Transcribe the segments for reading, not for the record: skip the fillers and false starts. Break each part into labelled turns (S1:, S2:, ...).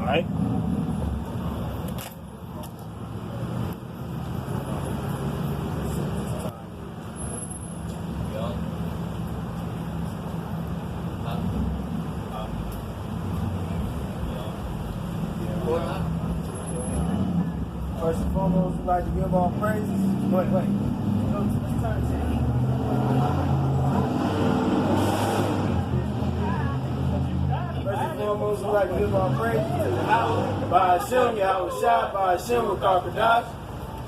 S1: right?
S2: First and foremost, we'd like to give all praises. Wait. Go to the turn. First and foremost, we'd like to give all praises by Hashem, Yahweh Shah, by Hashem, with Karkadash.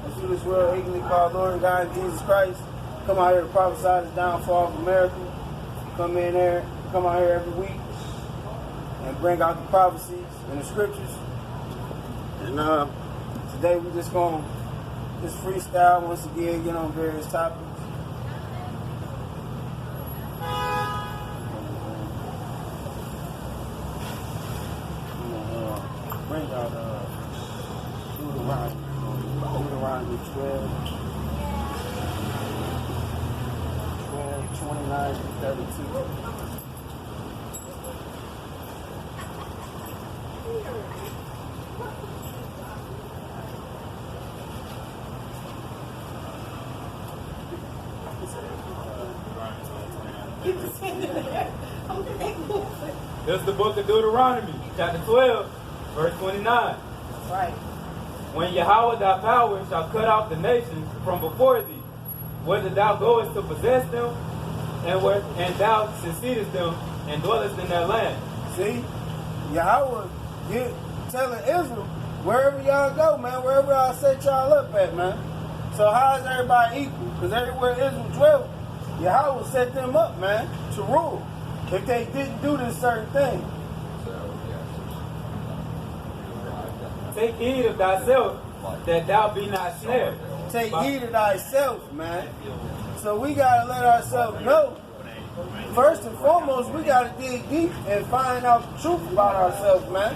S2: And through this world, ignorantly called Lord and God Jesus Christ. Come out here to prophesy the downfall of America. Come out here every week and bring out the prophecies and the scriptures. And today we just gonna freestyle once again, get on various topics. Bring out Deuteronomy 12, 29 to 32.
S3: This is the book of Deuteronomy, chapter 12, verse 29.
S4: That's right.
S3: When Yahweh thy power shall cut off the nations from before thee, whether thou goest to possess them, and thou succeedest them, and dwellest in their land.
S2: See, Yahweh telling Israel, wherever y'all go, man, wherever I set y'all up at, man. So how is everybody equal? Because everywhere Israel dwelt, Yahweh set them up, man, to rule if they didn't do this certain thing.
S3: Take heed of thyself, that thou be not snared.
S2: Take heed of thyself, man. So we got to let ourselves know. First and foremost, we got to dig deep and find out the truth about ourselves, man.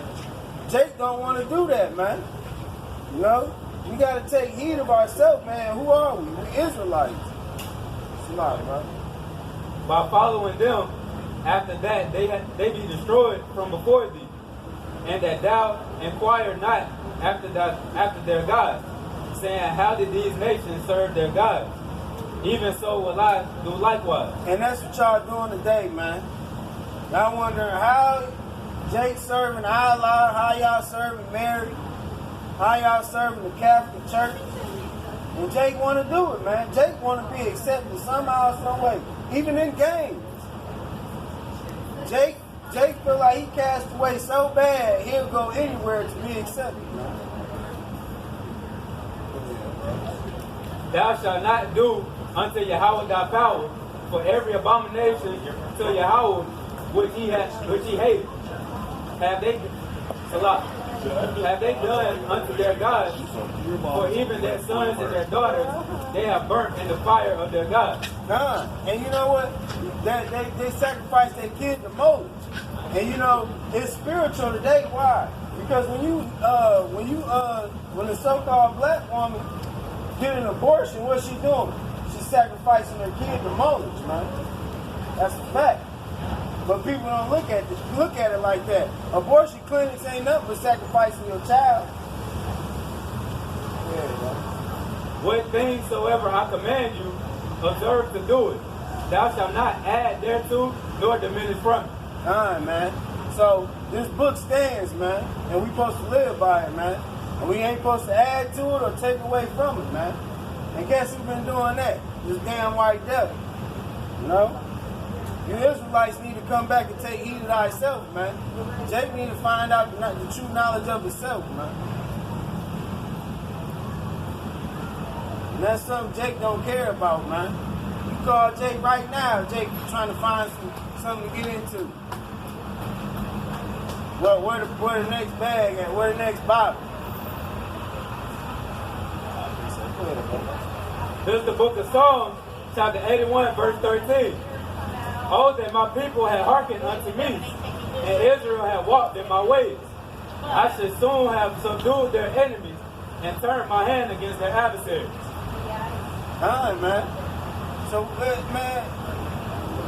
S2: Jake don't want to do that, man. You know? We got to take heed of ourselves, man. Who are we? We Israelites. It's a lot, bro.
S3: By following them, after that they be destroyed from before thee, and that thou inquire not after their gods, saying, how did these nations serve their gods? Even so will I do likewise.
S2: And that's what y'all doing today, man. Y'all wondering how Jake serving Allah, how y'all serving Mary, how y'all serving the Catholic Church. And Jake want to do it, man. Jake want to be accepted somehow, some way, even in games. Jake feel like he cast away so bad, he'll go anywhere to be accepted, man.
S3: Thou shalt not do unto Yahweh thy power for every abomination to Yahweh which he hated. Have they done unto their gods, for even their sons and their daughters they have burnt in the fire of their gods.
S2: And you know what? They sacrifice their kid to Moses. And you know, it's spiritual today. Why? Because when the so-called black woman get an abortion, what's she doing? She's sacrificing her kid to Moses, man. That's a fact. But people don't look at it like that. Abortion clinics ain't nothing but sacrificing your child. Yeah,
S3: what things soever I command you, observe to do it. Thou shalt not add thereto, nor diminish from it.
S2: Man. So this book stands, man, and we supposed to live by it, man. And we ain't supposed to add to it or take away from it, man. And guess who's been doing that? This damn white devil. You know? You Israelites need to come back and take heed of thyself, man. Jake need to find out the true knowledge of himself, man. And that's something Jake don't care about, man. You call Jake right now, Jake trying to find something to get into. Well, where the next bag at? Where the next bottle?
S3: This is the book of Psalms, chapter 81, verse 13. Oh, that my people had hearkened unto me, and Israel had walked in my ways. I should soon have subdued their enemies and turned my hand against their adversaries.
S2: All right, man. So, man,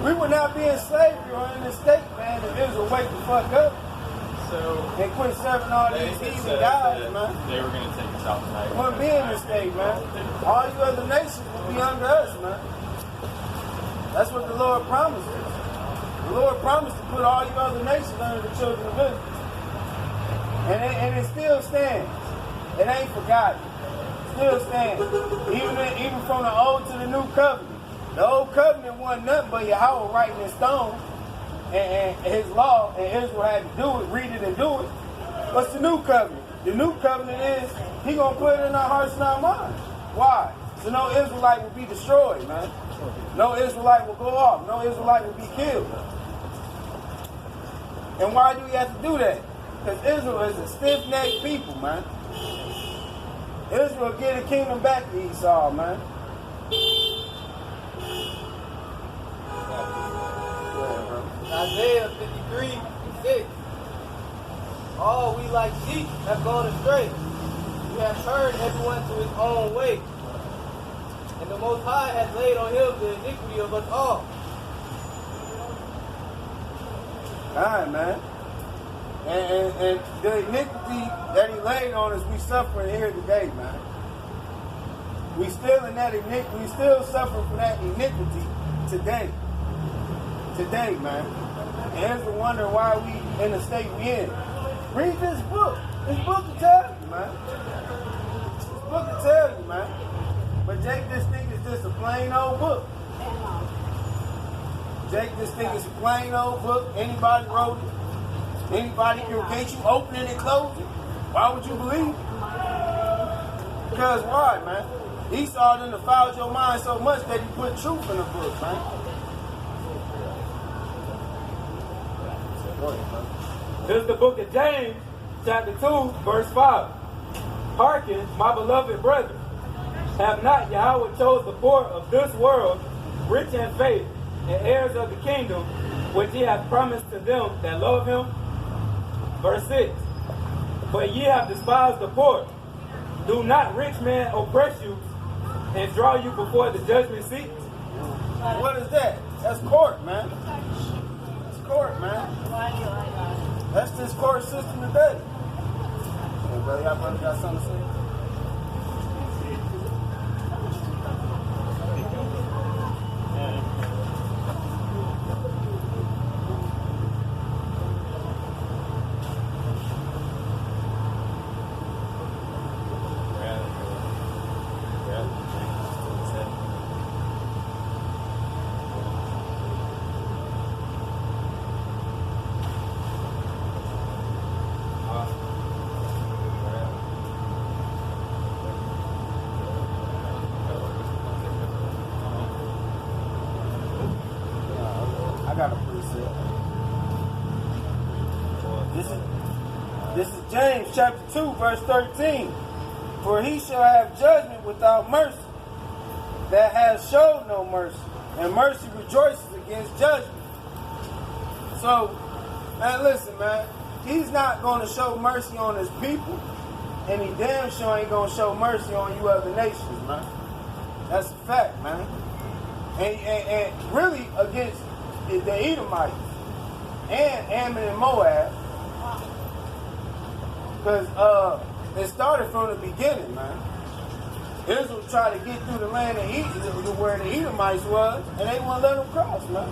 S2: we would not be in slavery or in this state, man, if Israel wake the fuck up. and quit serving all these heathen gods, man.
S1: They were going to take us out tonight.
S2: We wouldn't be in this state, man. All you other nations will be under us, man. That's what the Lord promised us. The Lord promised to put all you other nations under the children of Israel. And it still stands. It ain't forgotten. Still stands. Even from the old to the new covenant. The old covenant wasn't nothing but Yahweh writing in stone and his law, and Israel had to do it, read it and do it. What's the new covenant? The new covenant is he gonna put it in our hearts and our minds. Why? So no Israelite will be destroyed, man. No Israelite will go off. No Israelite will be killed. And why do we have to do that? Because Israel is a stiff-necked people, man. Israel get the kingdom back to Esau, man.
S4: Isaiah 53:6. All we like sheep have gone astray. We have turned everyone to his own way. And the Most High has laid on him the iniquity of us all.
S2: Alright, man. And the iniquity that he laid on us, we suffering here today, man. We still in that iniquity. We still suffering from that iniquity today. Today, man. And Israel wonder why we in the state we in. Read this book. This book will tell you, man. This book will tell you, man. But Jake just think it's just a plain old book. Jake just think it's a plain old book. Anybody wrote it. Anybody can't you open it and close it? Why would you believe? Because why, man? Esau done defiled your mind so much that he put truth in the book, man.
S3: This is the book of James, chapter 2, verse 5. Hearken, my beloved brethren, have not Yahweh chose the poor of this world, rich in faith, and heirs of the kingdom, which he hath promised to them that love him? Verse 6. But ye have despised the poor. Do not rich men oppress you and draw you before the judgment seat?
S2: What is that? That's court, man. That's court, man. That's this court system today. Hey, brother, y'all brother got something to say? I got a precept. This is James chapter 2, verse 13. For he shall have judgment without mercy, that has showed no mercy, and mercy rejoices against judgment. So, man, listen, man, he's not going to show mercy on his people, and he damn sure ain't going to show mercy on you other nations, man. That's a fact, man. And really against the Edomites and Ammon and Moab, because it started from the beginning, man. Israel tried to get through the land of Edom, where the Edomites was, and they wouldn't let them cross, man.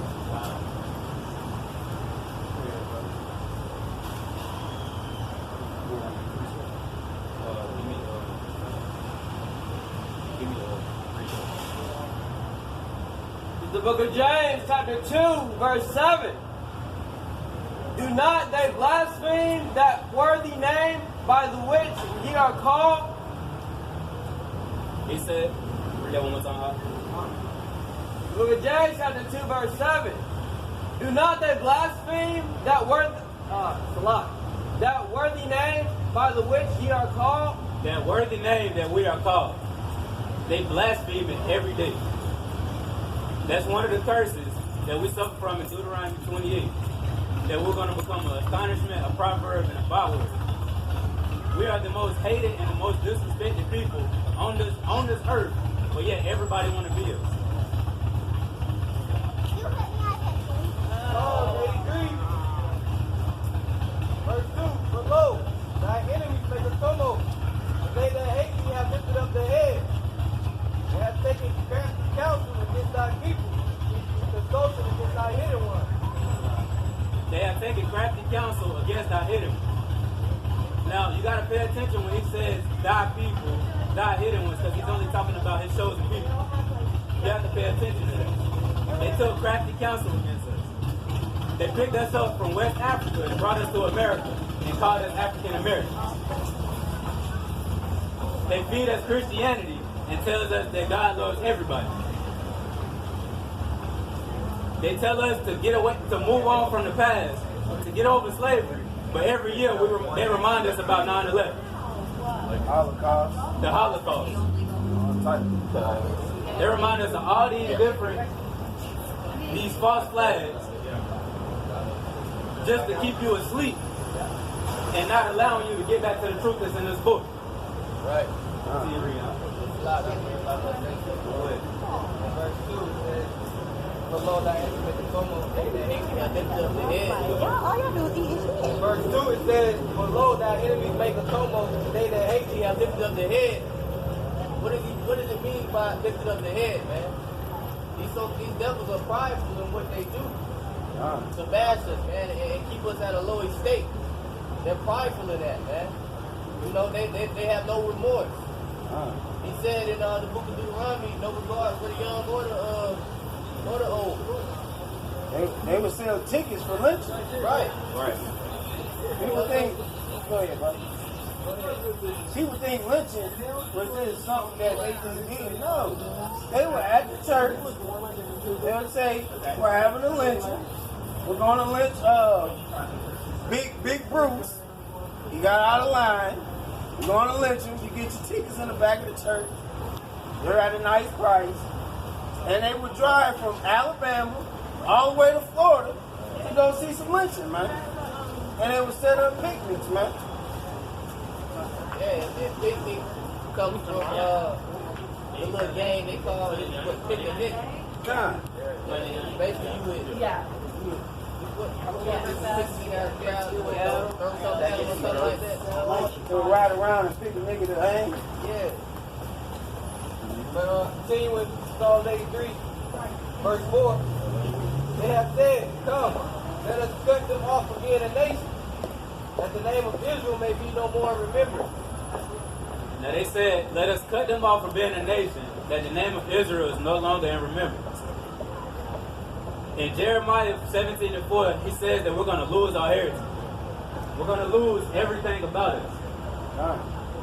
S4: The book of James, chapter 2, verse 7. Do not they blaspheme that worthy name by the which ye are called?
S3: He said, read that one more time.
S4: The book of James, chapter 2, verse 7. Do not they blaspheme that worthy name by the which ye are called?
S3: That worthy name that we are called. They blaspheme it every day. That's one of the curses that we suffer from in Deuteronomy 28. That we're going to become an astonishment, a proverb, and a byword. We are the most hated and the most disrespected people on this earth, but yet everybody want to be us.
S4: Psalm 83, verse 2.
S3: you gotta pay attention when he says thy people, thy hidden ones, because he's only talking about his chosen people. You have to pay attention to that. They took crafty counsel against us. They picked us up from West Africa and brought us to America and called us African Americans. They feed us Christianity and tells us that God loves everybody. They tell us to get away, to move on from the past, to get over slavery. But every year they remind us about 9/11.
S2: Holocaust.
S3: The Holocaust.
S2: All type of stuff.
S3: They remind us of all these false flags, just to keep you asleep and not allowing you to get back to the truth that's in this book.
S4: Right.
S3: See you, Rihanna.
S4: Verse 2 says, "The Lord thy enemy make a tumult, they that hate thee have lifted up the head."
S1: All y'all do is eat and shit.
S4: Verse 2 it says, "For lo, thy enemies make a tumult, they that hate thee have lifted up the head." What does it mean by lifted up the head, man? These devils are prideful in what they do to bash us, man, and keep us at a low estate. They're prideful in that, man. You know, they have no remorse. He said in the book of Deuteronomy, no regard for the young or the old.
S2: They would sell tickets for lynching.
S4: Right.
S2: People think, go ahead, bro. People think lynching was just something that they just did. No. They were at the church. They would say, we're having a lynching. We're going to lynch Big Bruce. He got out of line. We're going to lynch him. You get your tickets in the back of the church. They're at a nice price. And they would drive from Alabama all the way to Florida to go see some lynching, man. And they would set up picnics, man.
S4: Yeah, and picnic comes from the little game they call it picnic.
S2: Time.
S4: Basically, you would.
S1: Yeah.
S2: To ride around and pick a nigga to hang.
S4: Yeah. But continuing Psalm 83, verse 4, they have said, "Come, let us cut them off from being a nation, that the name of Israel may be no more remembered."
S3: Now they said, let us cut them off from being a nation, that the name of Israel is no longer in remembrance. In Jeremiah 17:4, he says that we're going to lose our heritage. We're going to lose everything about us.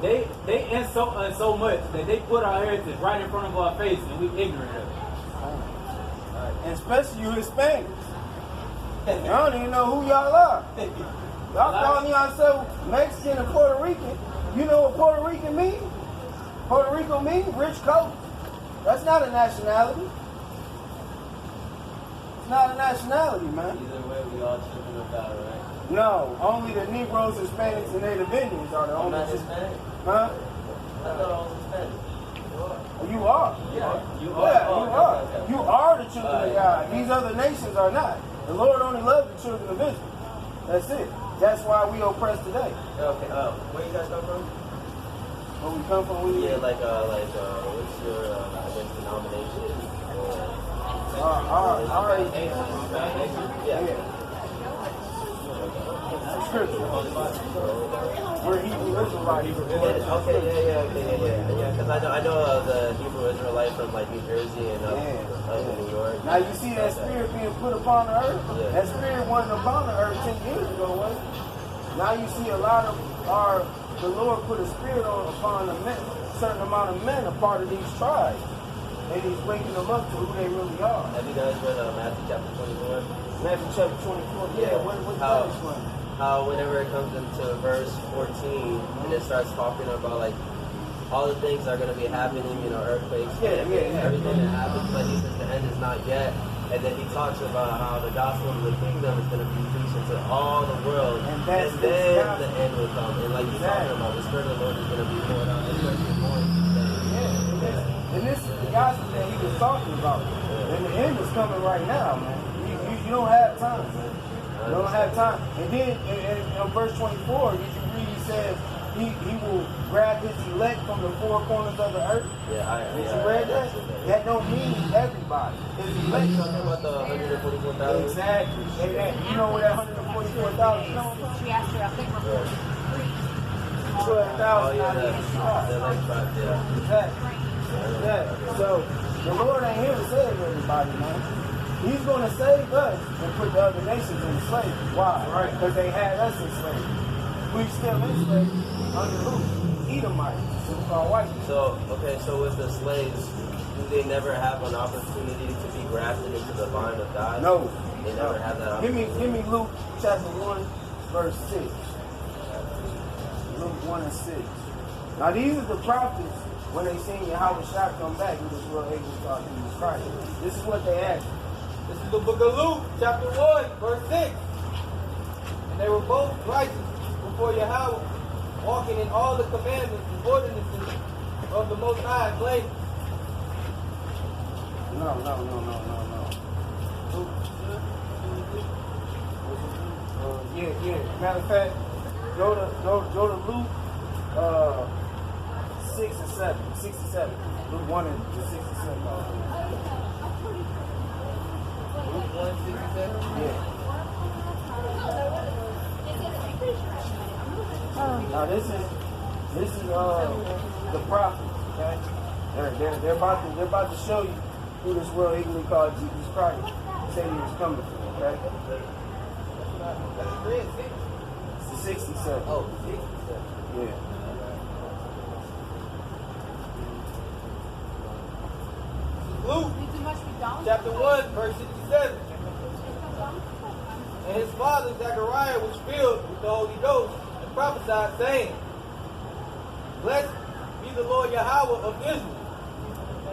S3: They insult us so much that they put our heritage right in front of our face and we're ignorant of it.
S2: And especially you Hispanics. Y'all don't even know who y'all are. Y'all calling yourself Mexican and Puerto Rican. You know what Puerto Rican means? Puerto Rico means rich coat. That's not a nationality. It's not a nationality, man.
S4: Either way, we all children of God, right?
S2: No, only the Negroes, Hispanics, and Native Indians are the
S4: I'm
S2: only.
S4: not Hispanic.
S2: Huh?
S4: I thought I was Hispanic.
S2: You are.
S4: Yeah,
S2: You are. You are the children of God. These other nations are not. The Lord only loves the children of Israel. That's it. That's why we oppressed today.
S4: Okay, where you guys come from?
S2: Where we come from, we
S4: What's your, denomination?
S2: Yeah. Scripture. We're Hebrew Israelites.
S4: Okay, yeah. Because I know the Hebrew Israelite from like New Jersey and up in New York.
S2: Now you see that spirit being put upon the earth?
S4: Yeah.
S2: That spirit wasn't upon the earth 10 years ago, was it? Now you see a lot of the Lord put a spirit upon a certain amount of men, a part of these tribes. And he's waking them up to who they really are.
S4: Have you guys read Matthew chapter 24?
S2: Matthew chapter 24. Yeah, what that is from?
S4: How whenever it comes into verse 14 and it starts talking about like all the things that are going to be happening, earthquakes, everything that happens, but he says the end is not yet. And then he talks about how the gospel of the kingdom is going to be preached into all the world, and then the end will come. And like you're talking about, the Spirit of the Lord is going to be poured out, especially more.
S2: And this is the gospel that he was talking about. And the end is coming right now, man. You don't have time, man. You don't have time. And then in verse 24, you can read, he says, he will grab his elect from the four corners of the earth. Did you read that? That don't mean everybody. His elect.
S4: Talking about the 144,000.
S2: Exactly. And you know where that 144,000 comes from?
S1: She asked her, I think we're 43.
S2: 12,000 out of each tribe.
S4: They're like tribe, yeah.
S2: Exactly. Yeah. So the Lord ain't here to save everybody, man. He's going to save us and put the other nations in slavery. Why? Right. Because they had us in slavery. We still in slavery under who? Edomites, so-called white people.
S4: So, okay, so with the slaves, do they never have an opportunity to be grafted into the vine of God?
S2: No.
S4: They never have that opportunity.
S2: Give me Luke chapter 1, verse 6. Luke 1 and 6. Now these are the prophets when they seen Yahweh Shah come back who was well able to talk to Jesus Christ. This is what they asked.
S4: This is the book of Luke, chapter 1, verse 6. And they were both righteous before Yahweh, walking in all the commandments and ordinances of the Most High, blameless.
S2: No. Yeah. Matter of fact, go to Luke 6 and 7. 6 and 7. Luke 1 and 6 and 7.
S4: Luke 1, 6 and 7?
S2: Yeah. Now this is the prophets, okay? They're about to show you who this world ignorantly called Jesus Christ. Say he was coming for, okay?
S4: That's 3 and 6.
S2: It's the 67.
S4: Oh, 67.
S2: Yeah.
S4: Luke, chapter 1, verse 67. And his father Zechariah was filled with the Holy Ghost and prophesied, saying, Blessed be the Lord Yahweh of Israel,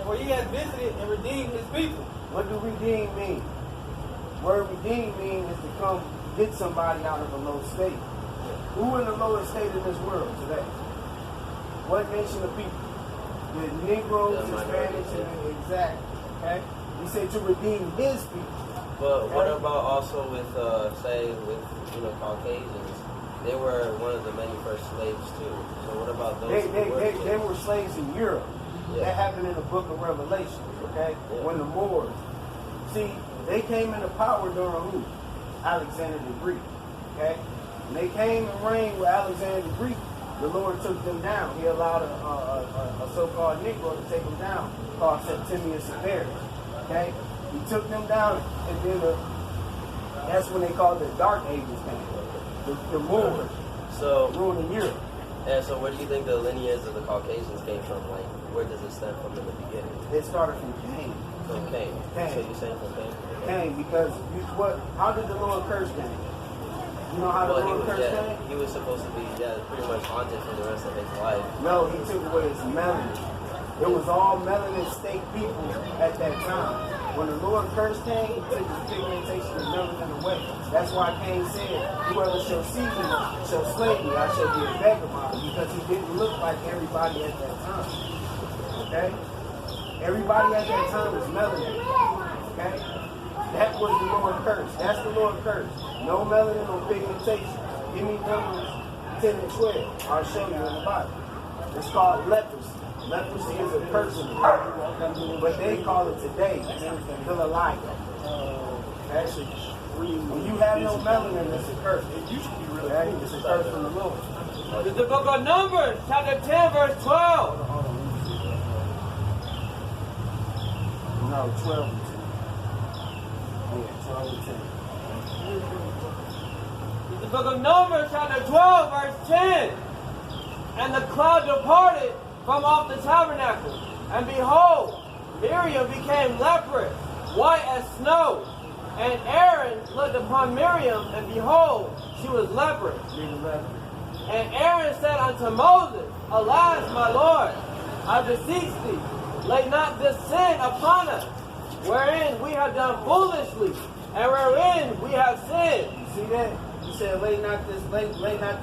S4: for he has visited and redeemed his people.
S2: What do redeem mean? Word redeem means is to come get somebody out of a low state. Who in the lowest state in this world today? What nation of people? The Negroes, Hispanics, and exactly. Okay? He said to redeem his people.
S4: But what about also with, say, with Caucasians? They were one of the many first slaves too. So what about those?
S2: They were slaves in Europe.
S4: Yeah.
S2: That happened in the book of Revelation. Okay?
S4: Yeah.
S2: When the Moors. See, they came into power during who? Alexander the Greek. Okay? When they came and reigned with Alexander the Greek, the Lord took them down. He allowed a so-called Negro to take them down, called Septimius Severus. Okay? He took them down, and then that's when they called the Dark Ages came. The Moors.
S4: So
S2: ruling Europe.
S4: And so where do you think the lineage of the Caucasians came from? Like, where does it stem from in the beginning?
S2: It started from Cain.
S4: From Cain.
S2: Cain.
S4: So you're saying from Cain?
S2: Cain, because how did the Lord curse Cain? You know how the Lord cursed Cain?
S4: He was supposed to be pretty much haunted for the rest of his life.
S2: No, he took away his melanin. It was all melanin state people at that time. When the Lord cursed Cain, he took his pigmentation and melanin away. That's why Cain said, whoever shall see me shall slay me, I shall be a vagabond, because he didn't look like everybody at that time. Okay? Everybody at that time was melanin. Okay? That was the Lord curse. That's the Lord curse. No melanin or pigmentation. Give me Numbers 10 and 12. I'll show you in the Bible. It's called leprosy. Leprosy is a curse, but they call it today vitiligo. Actually, when you have no melanin, it's a curse. It used to be really cool. It's a curse from the Lord.
S4: This is the book of Numbers, chapter 10, verse 12.
S2: No, 12 and 10. Yeah, 12 and 10.
S4: This is the book of Numbers, chapter 12, verse 10. And the cloud departed from off the tabernacle, and behold, Miriam became leprous, white as snow. And Aaron looked upon Miriam, and behold, she was leprous. And Aaron said unto Moses, Alas, my Lord, I beseech thee, lay not this sin upon us, wherein we have done foolishly, and wherein we have sinned.
S2: You see that? He said, lay not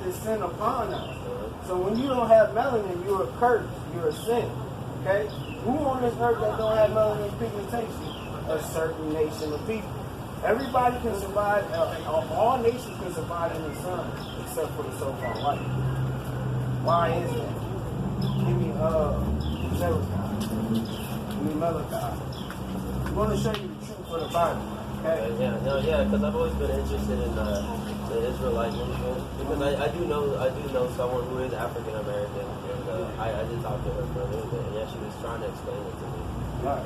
S2: this sin upon us. So when you don't have melanin, you're a curse. You're a sin. Okay? Who on this earth that don't have melanin pigmentation? A certain nation of people. Everybody can survive. All nations can survive in the sun, except for the so-called white. Why is that? Give me Malachi. Give me Malachi. I'm going to show you the truth of the Bible. Okay?
S5: Yeah, because I've always been interested in the Israelite movement because I do know someone who is African American, and I did talk to her for a little bit, and yeah, she was trying to explain it to me.
S2: Right.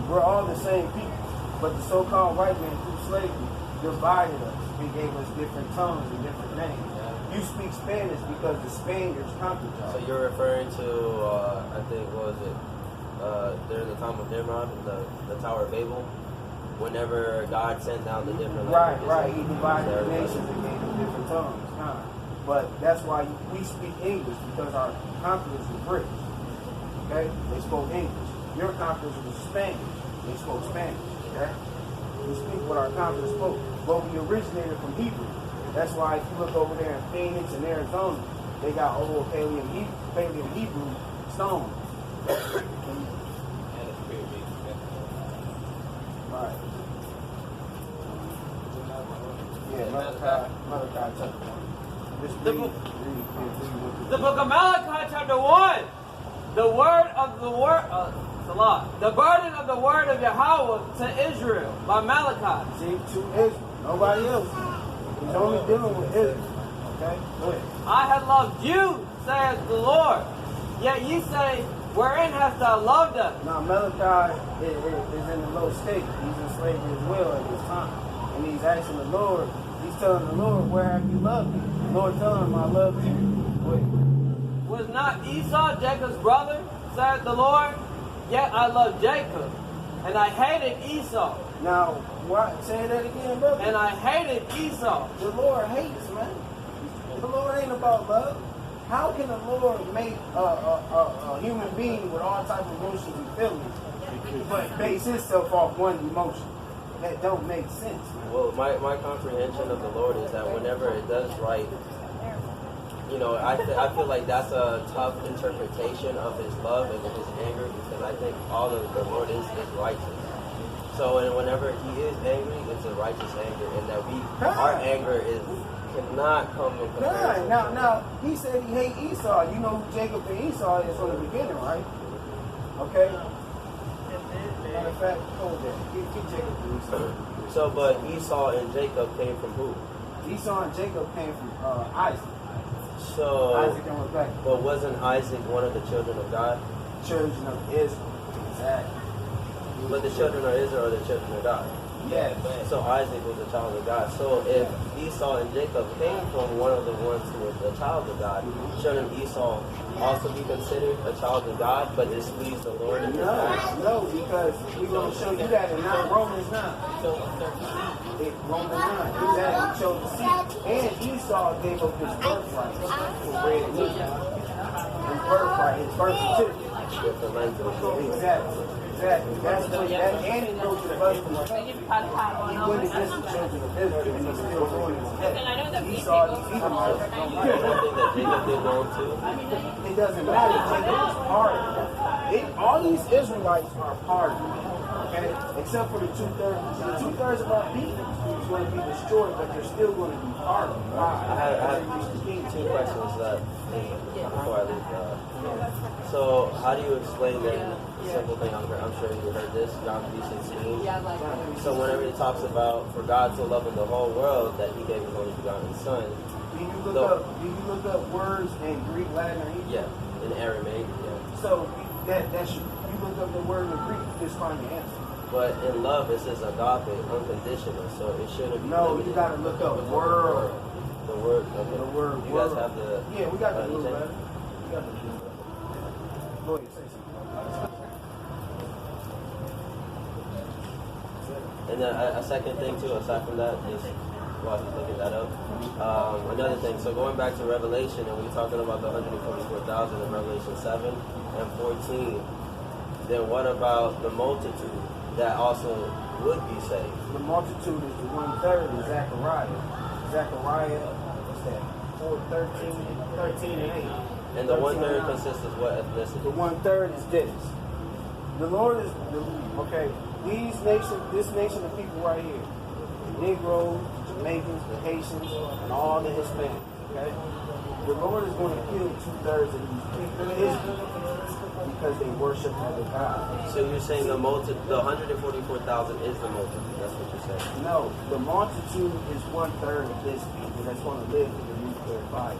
S2: We're all the same people, but the so-called white man through slavery divided us. He gave us different tongues and different names. You speak Spanish because the Spaniards conquered y'all.
S5: So you're referring to, I think, what was it, during the time of Nimrod, the Tower of Babel, whenever God sent down the different languages.
S2: Right. He divided the nations and gave them different tongues. But that's why we speak English, because our conquerors were British. Okay? They spoke English. Your conquerors were Spanish. They spoke Spanish. Okay? We speak what our conquerors spoke. But we originated from Hebrew. That's why if you look over there in Phoenix and Arizona, they got old Paleo Hebrew stones. Right. Yeah, Malachi chapter 1. Just read
S4: The book of Malachi chapter 1. The word of the word, Salah. The burden of the word of Yahweh to Israel by Malachi.
S2: See, to Israel. Nobody else. He's only dealing with Israel. Okay? Go ahead.
S4: I have loved you, says the Lord. Yet ye say, wherein hast thou loved us?
S2: Now, Malachi is in the low state. He's in slavery as well at this time. And he's asking the Lord, he's telling the Lord, where have you loved me? The Lord telling him, I love you. Wait.
S4: Was not Esau Jacob's brother, said the Lord? Yet I loved Jacob, and I hated Esau.
S2: Now, what? Say that again, brother.
S4: And I hated Esau.
S2: The Lord hates, man. The Lord ain't about love. How can the Lord make a human being with all types of emotions and feelings, but base himself off one emotion? That don't make sense, man.
S5: Well, my comprehension of the Lord is that whenever it does right, you know, I feel like that's a tough interpretation of his love and his anger, because I think all of the Lord is righteous. So, and whenever he is angry, it's a righteous anger, and that our anger cannot come in comparison.
S2: Now, he said he hate Esau. You know who Jacob and Esau is from the beginning, right? Okay? Matter of fact, hold that. Get Jacob and Esau.
S5: So, but Esau and Jacob came from who?
S2: Esau and Jacob came from Isaac.
S5: So,
S2: Isaac and Rebekah.
S5: But wasn't Isaac one of the children of God?
S2: Children of Israel. Exactly.
S5: But the children of Israel are the children of God.
S2: Yeah.
S5: So Isaac was a child of God. So if Esau and Jacob came from one of the ones who was a child of God, shouldn't Esau also be considered a child of God, but displease the Lord in his life?
S2: No, because we're going to show you that in Romans 9. Romans 9. Exactly. He chose the seed. And Esau gave up his birthright for bread and meat. His birthright, his birth certificate.
S5: With the language.
S2: Exactly. That's what that antidote to the husband. He went against the children of Israel, and he's still doing it. Esau, the Edomites, don't
S5: You don't think that Jacob did wrong too?
S2: it doesn't matter. Jacob is part of it. All these Israelites are part of it. Okay? Except for the 2/3. The 2/3 of our people is going to be destroyed, but they're still going to be part of it. Why?
S5: I have two questions before I leave. So, how do you explain that simple thing? I'm sure you heard this, John 3:16. So, whenever it talks about for God so loving the whole world that He gave His only begotten Son.
S2: Do you look up words in Greek, Latin, or Hebrew?
S5: Yeah, in Aramaic. Yeah.
S2: So that's you look up the word in Greek, you just find the answer.
S5: But in love, it says agape, unconditional. So it shouldn't be.
S2: No, you got to look up world.
S5: The word. Okay.
S2: The word.
S5: You guys have the.
S2: Yeah, we got the blue, man. We got the blue. Go ahead, say something.
S5: And then a second thing too, aside from that, is while he's looking that up, another thing. So going back to Revelation, and we're talking about the 144,000 in Revelation 7 and 14. Then what about the multitude that also would be saved?
S2: The multitude is the 1/3 in Zechariah. Zechariah, what's that? 13 and 8.
S5: And the 1/3 consists of what ethnicity?
S2: The 1/3 is this. The Lord is okay. This nation of people right here, the Negroes, Jamaicans, the Haitians, and all the Hispanics. Okay, the Lord is going to kill 2/3 of these people in Israel because they worship other gods.
S5: So you're saying the 144,000 is the multitude. That's what you're saying.
S2: No, the multitude is 1/3 of this people that's going to live in the nuclear fire.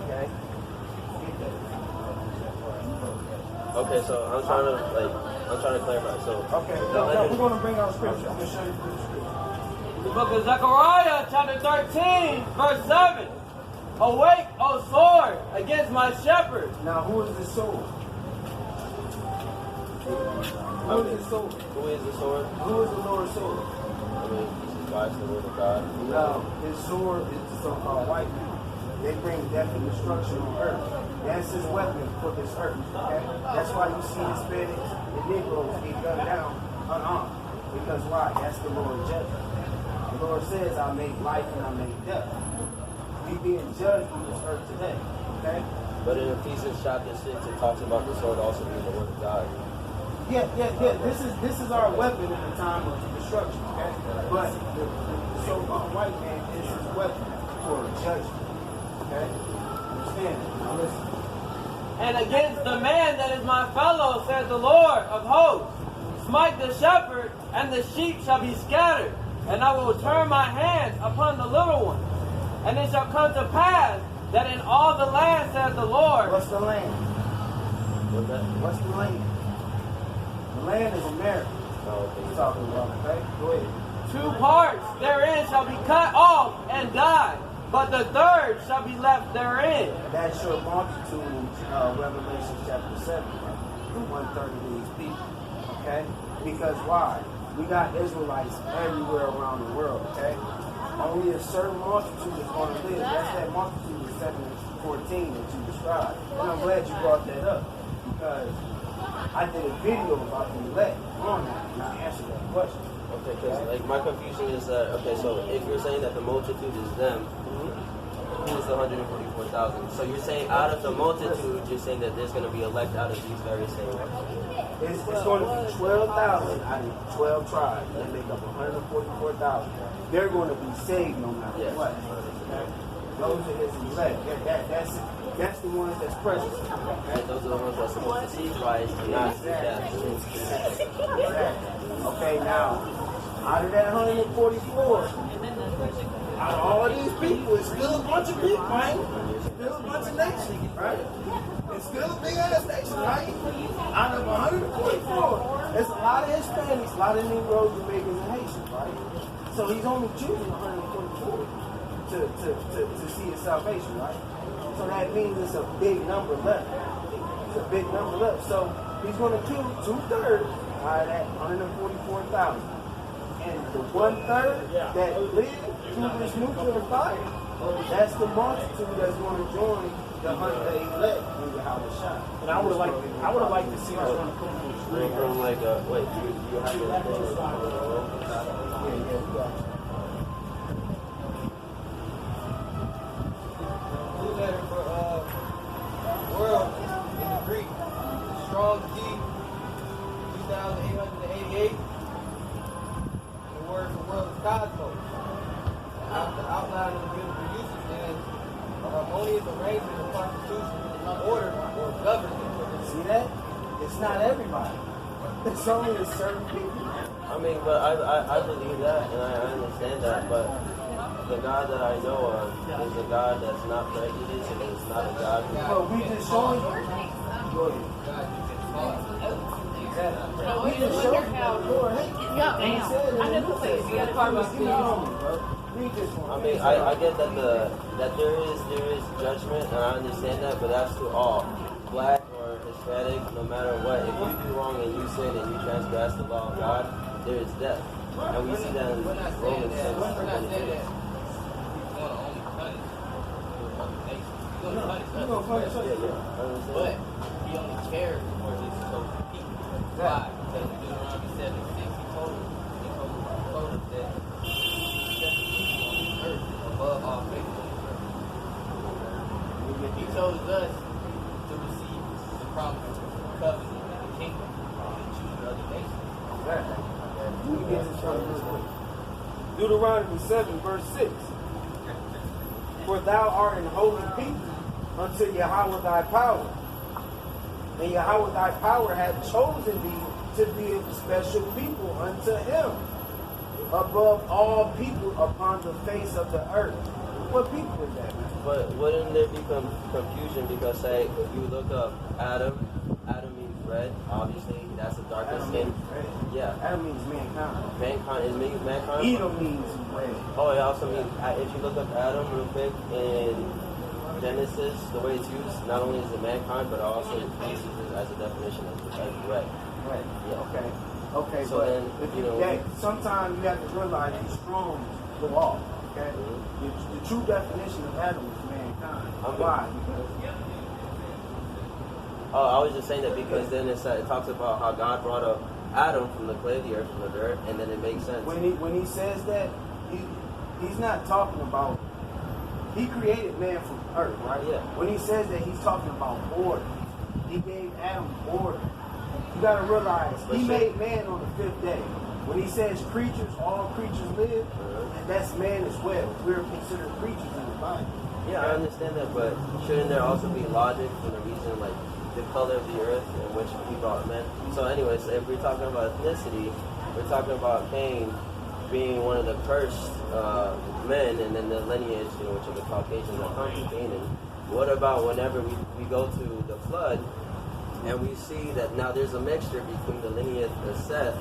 S2: Okay?
S5: Okay, so I'm trying to clarify. So
S2: Okay, no, we're going to bring out scripture. I'm going to show you through the scripture.
S4: The book of Zechariah, chapter 13, verse 7. Awake, O sword, against my shepherd.
S2: Now, who is the sword? Who is the sword?
S5: Who is the sword?
S2: Who is the Lord's sword?
S5: I mean, Jesus Christ, the word of God.
S2: No, his sword is the so-called white man. They bring death and destruction on earth. That's his weapon for this earth. Okay? That's why you see Hispanics and Negroes get gunned down unarmed. Because why? That's the Lord's judgment. The Lord says, I make life and I make death. We being judged on this earth today. Okay?
S5: But in Ephesians chapter 6, it talks about the sword also being the word of God.
S2: Yeah. This is our weapon in the time of destruction. Okay? But the so-called white man is his weapon for judgment. Okay? Understand? Now listen.
S4: And against the man that is my fellow, says the Lord of hosts, smite the shepherd, and the sheep shall be scattered. And I will turn my hands upon the little ones. And it shall come to pass that in all the land, says the Lord.
S2: What's the land?
S5: What's that?
S2: What's the land? The land is America.
S5: Oh, okay.
S2: We're talking about, okay? Go ahead.
S4: 2 parts therein shall be cut off and die, but the third shall be left therein.
S2: That's your multitude in Revelation chapter 7. The 1/3 of these people. Okay? Because why? We got Israelites everywhere around the world, okay? Only a certain multitude is going to live. That's that multitude of 714 that you described. And I'm glad you brought that up because I did a video about the elect on that and I answered that question.
S5: Okay, because like my confusion is that, okay, so if you're saying that the multitude is them, who is the 144,000? So you're saying out of the multitude, you're saying that there's going to be elect out of these various same ones.
S2: It's going to be 12,000 out of 12 tribes. They make up 144,000. They're going to be saved no matter what. Okay? Those are his elect. That's the ones that's precious. Okay?
S5: And those are the ones that's supposed to see Christ and not see death.
S2: Exactly. Okay, now, out of that 144, out of all these people, it's still a bunch of people, right? Still a bunch of nations, right? It's still a big ass nation, right? Out of 144, there's a lot of Hispanics, a lot of Negroes, Jamaicans, and Haitians, right? So he's only choosing 144 to see his salvation, right? So that means it's a big number left. It's a big number left. So he's going to kill 2/3 out of that 144,000. And the 1/3 that live through this nuclear fire, that's the multitude that's going to join the 100 elect in the house shot.
S6: And I would have liked to see us on the corner.
S5: From like, wait, you have to
S4: Blue letter for world in the Greek. Strong G 2888. And the word for world is cosmos. The outline of the beautiful usage is a harmonious arrangement of constitution, order, or government.
S2: See that? It's not everybody. It's only a certain people.
S5: I mean, but I believe that and I understand that, but the God that I know of is a God that's not prejudiced and it's not a God who...
S2: But we just showing you. Go ahead. We just showing you how the Lord hates.
S1: I never played the other part about
S5: I mean, I get that that there is judgment, and I understand that, but that's to all, black or Hispanic, no matter what. If you do wrong and you sin and you transgress the law of God, there is death, and we see that in Romans 6.
S4: We're not saying that he's going to only punish other nations. He's going to punish other nations. But he only cares for his chosen people. Why? Because in Deuteronomy 7:6, he told us that above all faithful. He chose us to receive the promise of the covenant of the kingdom and choose other nations.
S2: Let me get this from this way. Deuteronomy 7, verse 6. For thou art an holy people unto Yahweh thy power. And Yahweh thy power hath chosen thee to be a special people unto him, above all people upon the face of the earth. What people is that, man?
S5: But wouldn't there be confusion because, say, you look up Adam, Adam means red, obviously, that's the darkest skin. Yeah.
S2: Adam means mankind.
S5: Mankind is mankind?
S2: Edom means red.
S5: Oh, it also means, if you look up Adam real quick in Genesis, the way it's used, not only is it mankind, but also uses it as a definition of like red.
S2: Right.
S5: Yeah.
S2: Okay. Okay,
S5: So
S2: but
S5: then,
S2: if
S5: you know,
S2: sometimes you have to realize these Strong's go off. Okay, the true definition of Adam is mankind.
S5: Okay.
S2: Why? Because
S5: I was just saying that because then it talks about how God brought up Adam from the clay of the earth, from the dirt, and then it makes sense.
S2: when he says that, he's not talking about. He created man from earth, right?
S5: Yeah.
S2: When he says that, he's talking about order. He gave Adam order. You got to realize he made man on the 5th day. When he says creatures, all creatures live, and that's man as well. We're considered creatures in the Bible.
S5: Yeah, I understand that, but shouldn't there also be logic for the reason, like the color of the earth in which he brought men? So anyways, if we're talking about ethnicity, we're talking about Cain being one of the cursed men, and then the lineage, which are the Caucasians that come from Canaan. What about whenever we go to the flood, and we see that now there's a mixture between the lineage of Seth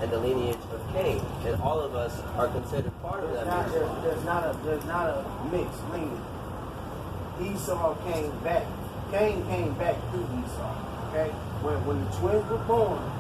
S5: and the lineage of Cain, and all of us are considered part of that mixture.
S2: There's not a mixed lineage. Esau came back. Cain came back through Esau. Okay, when the twins were born,